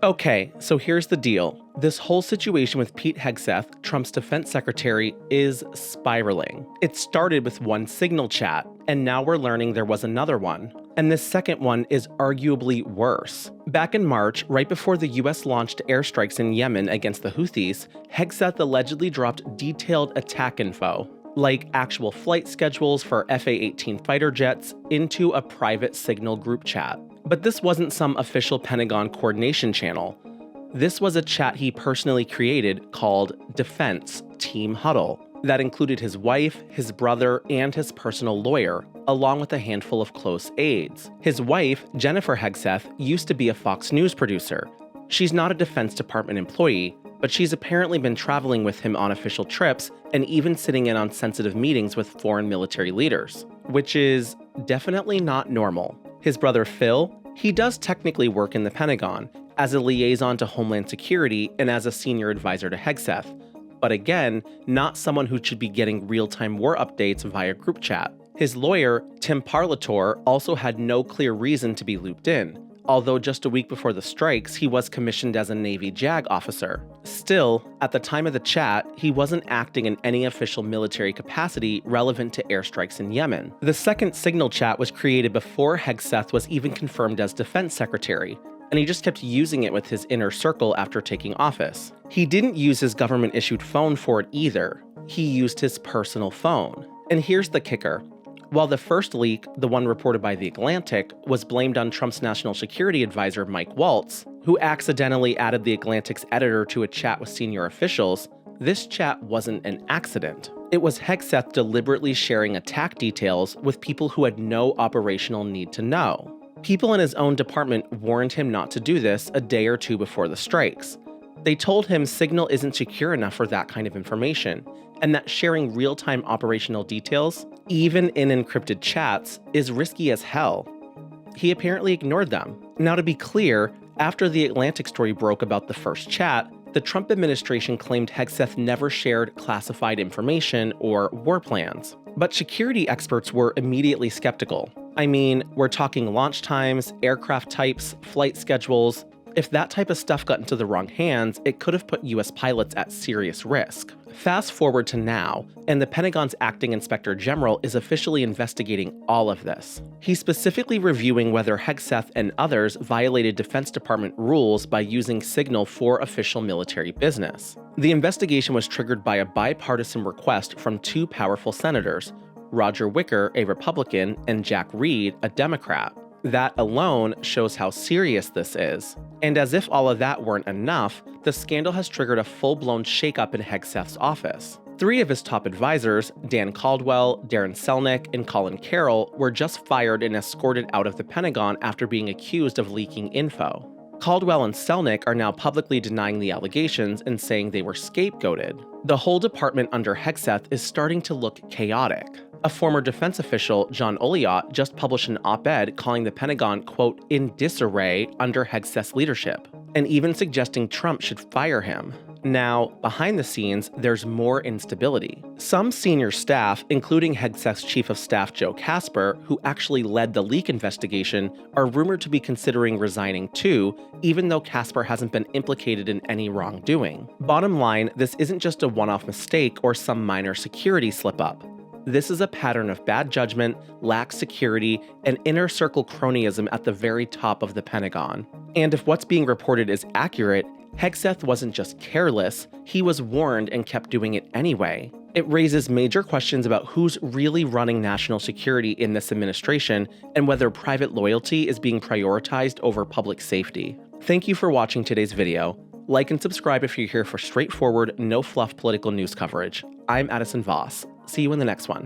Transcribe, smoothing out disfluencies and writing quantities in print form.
Okay, so here's the deal. This whole situation with Pete Hegseth, Trump's defense secretary, is spiraling. It started with one Signal chat, and now we're learning there was another one. And this second one is arguably worse. Back in March, right before the US launched airstrikes in Yemen against the Houthis, Hegseth allegedly dropped detailed attack info, like actual flight schedules for FA-18 fighter jets, into a private Signal group chat. But this wasn't some official Pentagon coordination channel. This was a chat he personally created called Defense Team Huddle that included his wife, his brother, and his personal lawyer, along with a handful of close aides. His wife, Jennifer Hegseth, used to be a Fox News producer. She's not a Defense Department employee, but she's apparently been traveling with him on official trips and even sitting in on sensitive meetings with foreign military leaders, which is definitely not normal. His brother Phil, he does technically work in the Pentagon as a liaison to Homeland Security and as a senior advisor to Hegseth, but again, not someone who should be getting real-time war updates via group chat. His lawyer, Tim Parlator, also had no clear reason to be looped in, although just a week before the strikes, he was commissioned as a Navy JAG officer. Still, at the time of the chat, he wasn't acting in any official military capacity relevant to airstrikes in Yemen. The second Signal chat was created before Hegseth was even confirmed as defense secretary, and he just kept using it with his inner circle after taking office. He didn't use his government-issued phone for it either. He used his personal phone. And here's the kicker. While the first leak, the one reported by The Atlantic, was blamed on Trump's national security advisor Mike Waltz, who accidentally added The Atlantic's editor to a chat with senior officials, this chat wasn't an accident. It was Hegseth deliberately sharing attack details with people who had no operational need to know. People in his own department warned him not to do this a day or two before the strikes. They told him Signal isn't secure enough for that kind of information, and that sharing real-time operational details, even in encrypted chats, is risky as hell. He apparently ignored them. Now, to be clear, after the Atlantic story broke about the first chat, the Trump administration claimed Hegseth never shared classified information or war plans. But security experts were immediately skeptical. I mean, we're talking launch times, aircraft types, flight schedules. If that type of stuff got into the wrong hands, it could have put US pilots at serious risk. Fast forward to now, and the Pentagon's acting inspector general is officially investigating all of this. He's specifically reviewing whether Hegseth and others violated Defense Department rules by using Signal for official military business. The investigation was triggered by a bipartisan request from two powerful senators, Roger Wicker, a Republican, and Jack Reed, a Democrat. That alone shows how serious this is. And as if all of that weren't enough, the scandal has triggered a full-blown shakeup in Hegseth's office. Three of his top advisors, Dan Caldwell, Darren Selnick, and Colin Carroll, were just fired and escorted out of the Pentagon after being accused of leaking info. Caldwell and Selnick are now publicly denying the allegations and saying they were scapegoated. The whole department under Hegseth is starting to look chaotic. A former defense official, John Oliot, just published an op-ed calling the Pentagon, quote, in disarray under Hegseth's leadership, and even suggesting Trump should fire him. Now, behind the scenes, there's more instability. Some senior staff, including Hegseth's chief of staff Joe Casper, who actually led the leak investigation, are rumored to be considering resigning too, even though Casper hasn't been implicated in any wrongdoing. Bottom line, this isn't just a one-off mistake or some minor security slip-up. This is a pattern of bad judgment, lax security, and inner circle cronyism at the very top of the Pentagon. And if what's being reported is accurate, Hegseth wasn't just careless, he was warned and kept doing it anyway. It raises major questions about who's really running national security in this administration and whether private loyalty is being prioritized over public safety. Thank you for watching today's video. Like and subscribe if you're here for straightforward, no-fluff political news coverage. I'm Addison Voss. See you in the next one.